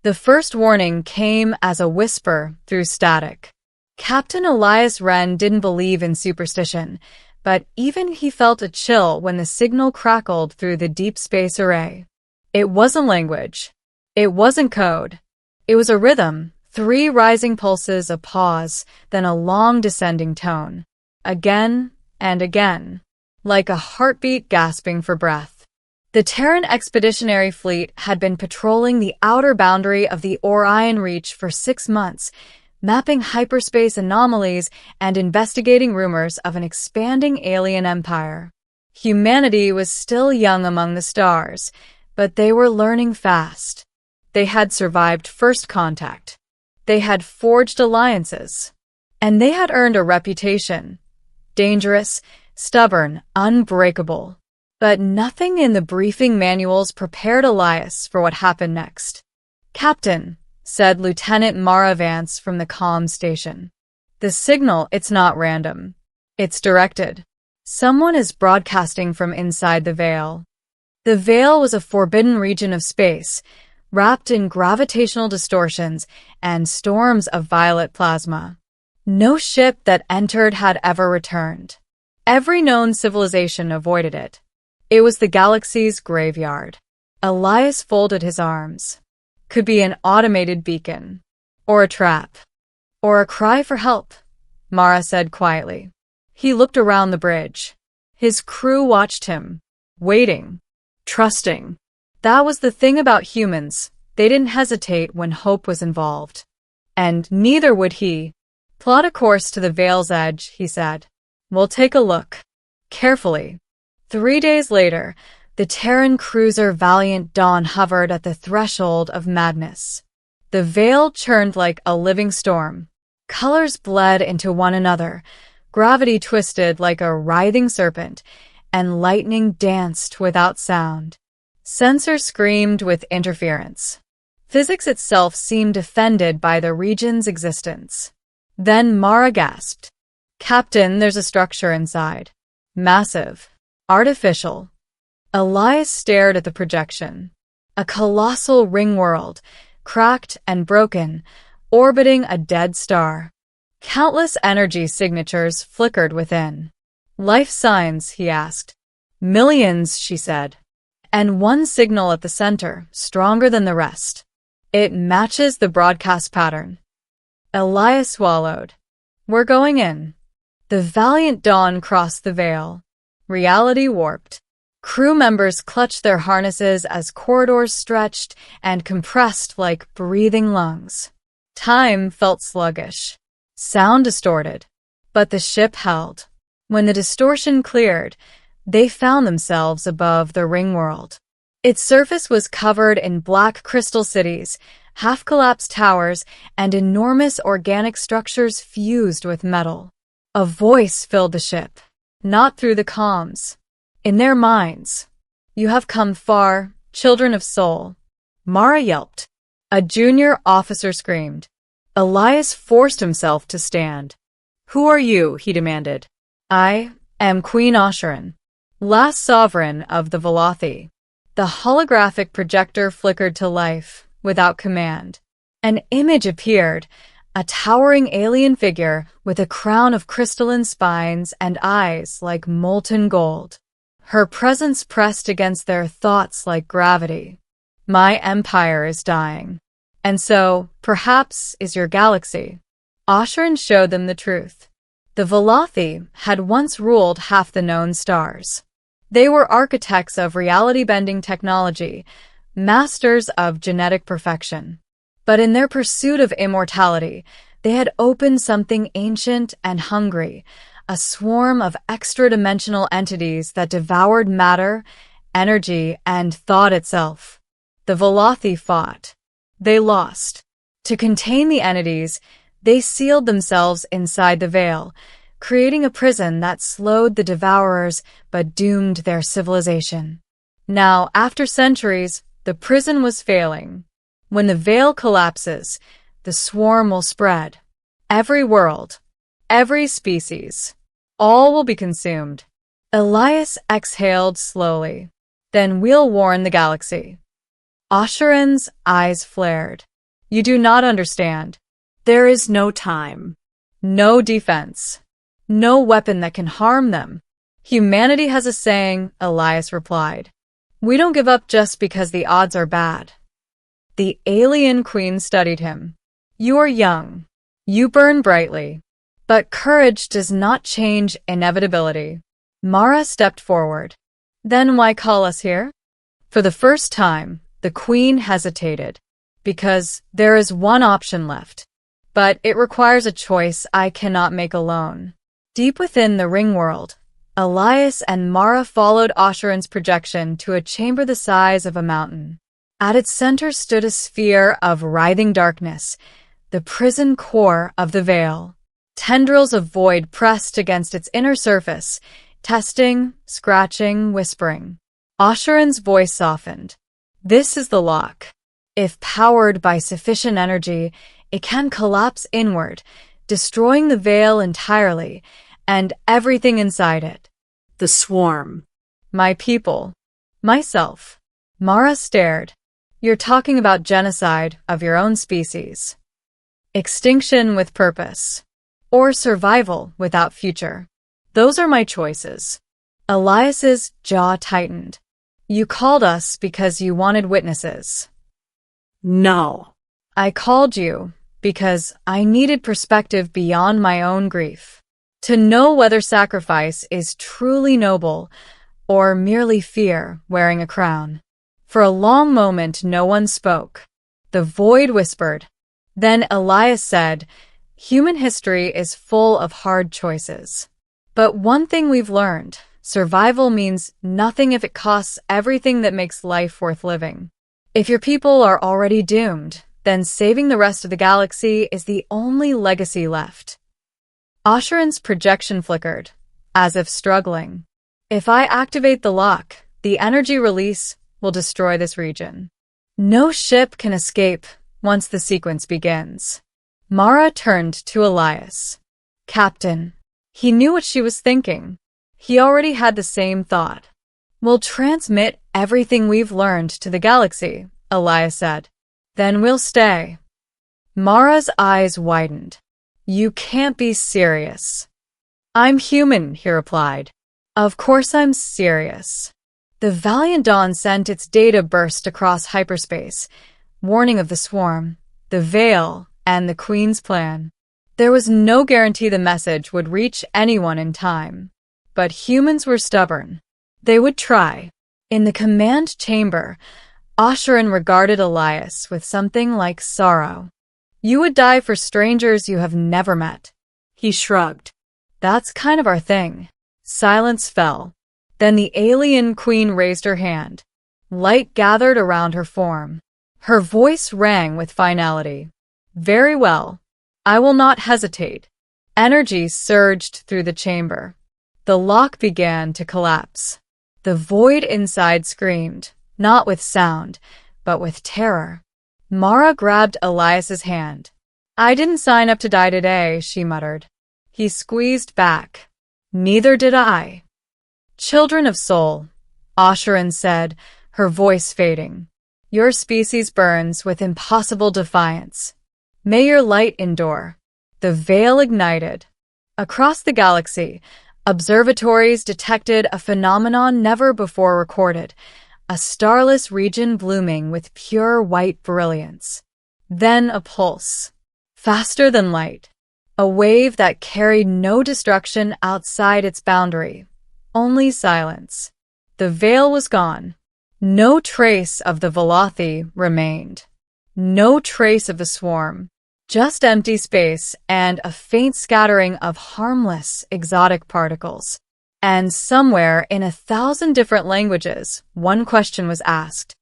The first warning came as a whisper through static. Captain Elias Wren didn't believe in superstition, but even he felt a chill when the signal crackled through the deep space array. It wasn't language. It wasn't code. It was a rhythm, 3 rising pulses, a pause, then a long descending tone. Again and again, like a heartbeat gasping for breath. The Terran Expeditionary Fleet had been patrolling the outer boundary of the Orion Reach for 6 months, mapping hyperspace anomalies and investigating rumors of an expanding alien empire. Humanity was still young among the stars, but they were learning fast. They had survived first contact. They had forged alliances. And they had earned a reputation. Dangerous, stubborn, unbreakable. But nothing in the briefing manuals prepared Elias for what happened next. "Captain," said Lieutenant Mara Vance from the comm station. "The signal, it's not random. It's directed. Someone is broadcasting from inside the Veil." The Veil was a forbidden region of space, wrapped in gravitational distortions and storms of violet plasma. No ship that entered had ever returned. Every known civilization avoided it. It was the galaxy's graveyard. Elias folded his arms. Could be an automated beacon. Or a trap. Or a cry for help, Mara said quietly. He looked around the bridge. His crew watched him. Waiting. Trusting. That was the thing about humans. They didn't hesitate when hope was involved. And neither would he. "Plot a course to the Veil's edge," he said. "We'll take a look. Carefully." 3 days later, the Terran cruiser Valiant Dawn hovered at the threshold of madness. The Veil churned like a living storm. Colors bled into one another, gravity twisted like a writhing serpent, and lightning danced without sound. Sensors screamed with interference. Physics itself seemed offended by the region's existence. Then Mara gasped. "Captain, there's a structure inside. Massive. Artificial." Elias stared at the projection. A colossal ring world, cracked and broken, orbiting a dead star. Countless energy signatures flickered within. "Life signs?" he asked. "Millions," she said. "And one signal at the center, stronger than the rest. It matches the broadcast pattern." Elias swallowed. "We're going in." The Valiant Dawn crossed the Veil. Reality warped. Crew members clutched their harnesses as corridors stretched and compressed like breathing lungs. Time felt sluggish. Sound distorted. But the ship held. When the distortion cleared, they found themselves above the ring world. Its surface was covered in black crystal cities, half-collapsed towers, and enormous organic structures fused with metal. A voice filled the ship. Not through the comms. In their minds. "You have come far, children of Sol." Mara yelped. A junior officer screamed. Elias forced himself to stand. "Who are you?" he demanded. "I am Queen Osharan, last sovereign of the Velothi." The holographic projector flickered to life, without command. An image appeared, a towering alien figure with a crown of crystalline spines and eyes like molten gold. Her presence pressed against their thoughts like gravity. "My empire is dying. And so, perhaps, is your galaxy." Osharan showed them the truth. The Velothi had once ruled half the known stars. They were architects of reality-bending technology, masters of genetic perfection. But in their pursuit of immortality, they had opened something ancient and hungry, a swarm of extra-dimensional entities that devoured matter, energy, and thought itself. The Velothi fought. They lost. To contain the entities, they sealed themselves inside the Veil, creating a prison that slowed the devourers but doomed their civilization. Now, after centuries, the prison was failing. When the Veil collapses, the swarm will spread. Every world, every species, all will be consumed. Elias exhaled slowly. "Then we'll warn the galaxy." Osharan's eyes flared. You do not understand. There is no time. No defense. No weapon that can harm them. Humanity has a saying, Elias replied. We don't give up just because the odds are bad. The alien queen studied him. You are young. You burn brightly. But courage does not change inevitability. Mara stepped forward. Then why call us here? For the first time, the queen hesitated. Because there is one option left. But it requires a choice I cannot make alone. Deep within the ring world, Elias and Mara followed Osheron's projection to a chamber the size of a mountain. At its center stood a sphere of writhing darkness, the prison core of the veil. Tendrils of void pressed against its inner surface, testing, scratching, whispering. Osheron's voice softened. This is the lock. If powered by sufficient energy, it can collapse inward, destroying the veil entirely, and everything inside it. The swarm. My people. Myself. Mara stared. You're talking about genocide of your own species. Extinction with purpose. Or survival without future. Those are my choices. Elias's jaw tightened. You called us because you wanted witnesses. No. I called you because I needed perspective beyond my own grief. To know whether sacrifice is truly noble or merely fear wearing a crown. For a long moment, no one spoke. The void whispered. Then Elias said, Human history is full of hard choices. But one thing we've learned, survival means nothing if it costs everything that makes life worth living. If your people are already doomed, then saving the rest of the galaxy is the only legacy left. Osheron's projection flickered, as if struggling. If I activate the lock, the energy release will destroy this region. No ship can escape once the sequence begins. Mara turned to Elias. Captain. He knew what she was thinking. He already had the same thought. We'll transmit everything we've learned to the galaxy, Elias said. Then we'll stay. Mara's eyes widened. You can't be serious. I'm human, he replied. Of course I'm serious. The Valiant Dawn sent its data burst across hyperspace, warning of the swarm, the veil, and the Queen's plan. There was no guarantee the message would reach anyone in time. But humans were stubborn. They would try. In the command chamber, Osheron regarded Elias with something like sorrow. You would die for strangers you have never met. He shrugged. That's kind of our thing. Silence fell. Then the alien queen raised her hand. Light gathered around her form. Her voice rang with finality. Very well. I will not hesitate. Energy surged through the chamber. The lock began to collapse. The void inside screamed, not with sound, but with terror. Mara grabbed Elias's hand. I didn't sign up to die today, she muttered. He squeezed back. Neither did I. Children of Soul, Osheron said, her voice fading. Your species burns with impossible defiance. May your light endure. The veil ignited. Across the galaxy, observatories detected a phenomenon never before recorded, a starless region blooming with pure white brilliance. Then a pulse. Faster than light. A wave that carried no destruction outside its boundary. Only silence. The veil was gone. No trace of the Velothi remained. No trace of the swarm. Just empty space and a faint scattering of harmless, exotic particles. And somewhere in 1,000 different languages, one question was asked.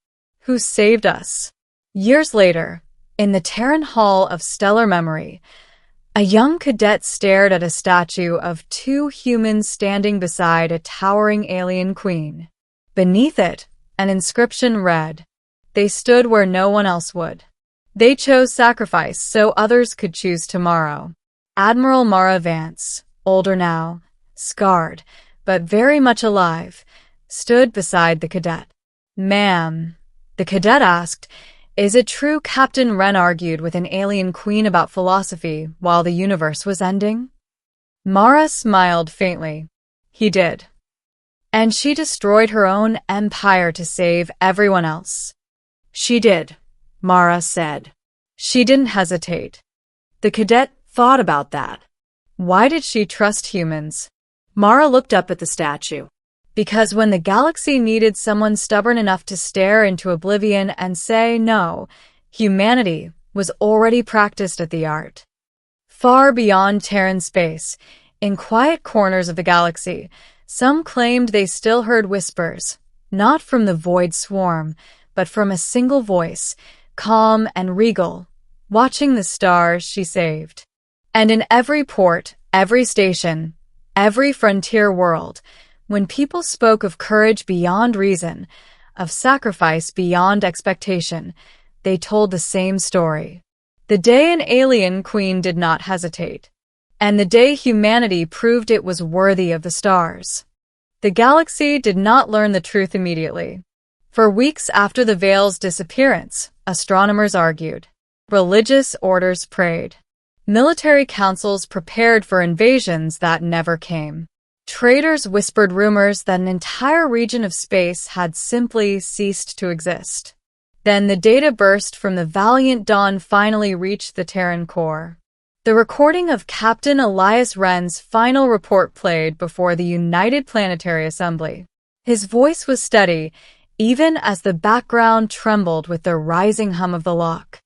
Who saved us? Years later, in the Terran Hall of Stellar Memory, a young cadet stared at a statue of two humans standing beside a towering alien queen. Beneath it, an inscription read, They stood where no one else would. They chose sacrifice so others could choose tomorrow. Admiral Mara Vance, older now, scarred, but very much alive, stood beside the cadet. Ma'am, the cadet asked, Is it true Captain Wren argued with an alien queen about philosophy while the universe was ending? Mara smiled faintly. He did. And she destroyed her own empire to save everyone else. She did, Mara said. She didn't hesitate. The cadet thought about that. Why did she trust humans? Mara looked up at the statue. Because when the galaxy needed someone stubborn enough to stare into oblivion and say no, humanity was already practiced at the art. Far beyond Terran space, in quiet corners of the galaxy, some claimed they still heard whispers, not from the void swarm, but from a single voice, calm and regal, watching the stars she saved. And in every port, every station, every frontier world, when people spoke of courage beyond reason, of sacrifice beyond expectation, they told the same story. The day an alien queen did not hesitate, and the day humanity proved it was worthy of the stars. The galaxy did not learn the truth immediately. For weeks after the Veil's disappearance, astronomers argued. Religious orders prayed. Military councils prepared for invasions that never came. Traders whispered rumors that an entire region of space had simply ceased to exist. Then the data burst from the Valiant Dawn finally reached the Terran core. The recording of Captain Elias Wren's final report played before the United Planetary Assembly. His voice was steady, even as the background trembled with the rising hum of the lock.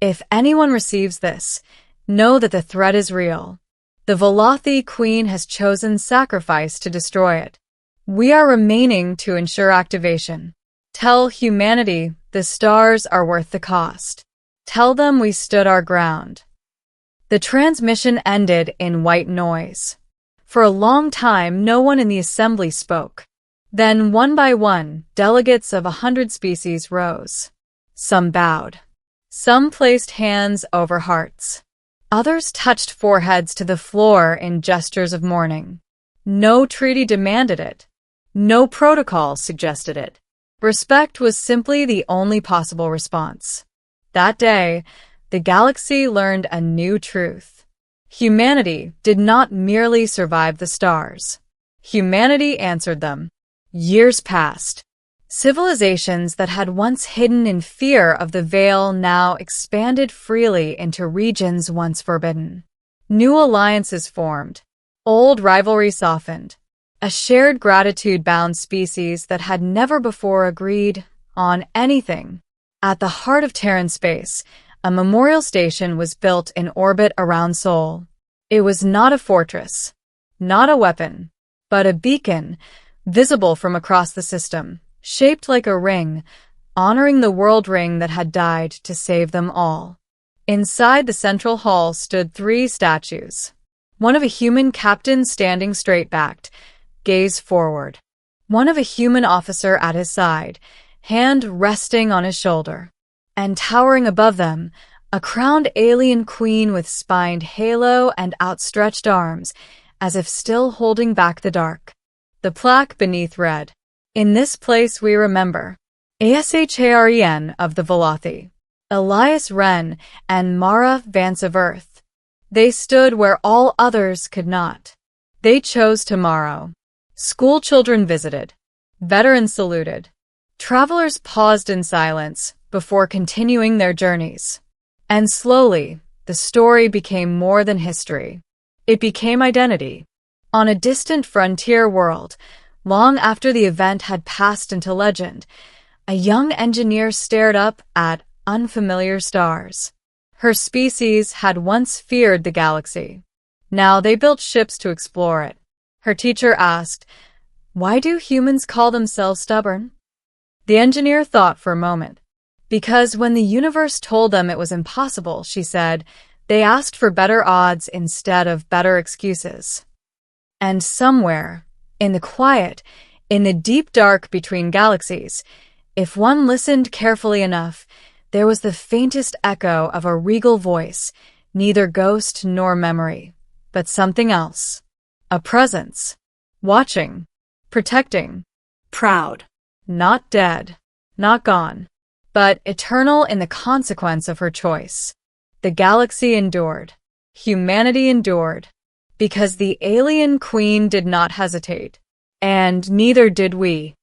If anyone receives this, know that the threat is real. The Velothi Queen has chosen sacrifice to destroy it. We are remaining to ensure activation. Tell humanity the stars are worth the cost. Tell them we stood our ground. The transmission ended in white noise. For a long time, no one in the assembly spoke. Then, one by one, delegates of 100 species rose. Some bowed. Some placed hands over hearts. Others touched foreheads to the floor in gestures of mourning. No treaty demanded it. No protocol suggested it. Respect was simply the only possible response. That day, the galaxy learned a new truth. Humanity did not merely survive the stars. Humanity answered them. Years passed. Civilizations that had once hidden in fear of the Veil now expanded freely into regions once forbidden. New alliances formed. Old rivalry softened. A shared gratitude bound species that had never before agreed on anything. At the heart of Terran space, a memorial station was built in orbit around Sol. It was not a fortress, not a weapon, but a beacon, visible from across the system. Shaped like a ring, honoring the world ring that had died to save them all. Inside the central hall stood 3 statues. One of a human captain standing straight-backed, gaze forward. One of a human officer at his side, hand resting on his shoulder. And towering above them, a crowned alien queen with spined halo and outstretched arms, as if still holding back the dark. The plaque beneath read, "In this place we remember Asharen of the Velothi, Elias Wren, and Mara Vance of Earth. They stood where all others could not. They chose tomorrow." School children visited. Veterans saluted. Travelers paused in silence before continuing their journeys. And slowly, the story became more than history. It became identity. On a distant frontier world, long after the event had passed into legend, a young engineer stared up at unfamiliar stars. Her species had once feared the galaxy. Now they built ships to explore it. Her teacher asked, "Why do humans call themselves stubborn?" The engineer thought for a moment. "Because when the universe told them it was impossible," she said, "they asked for better odds instead of better excuses." And somewhere, in the quiet, in the deep dark between galaxies, if one listened carefully enough, there was the faintest echo of a regal voice, neither ghost nor memory, but something else. A presence. Watching. Protecting. Proud. Not dead. Not gone. but eternal in the consequence of her choice. The galaxy endured. Humanity endured. Because the alien queen did not hesitate. And neither did we.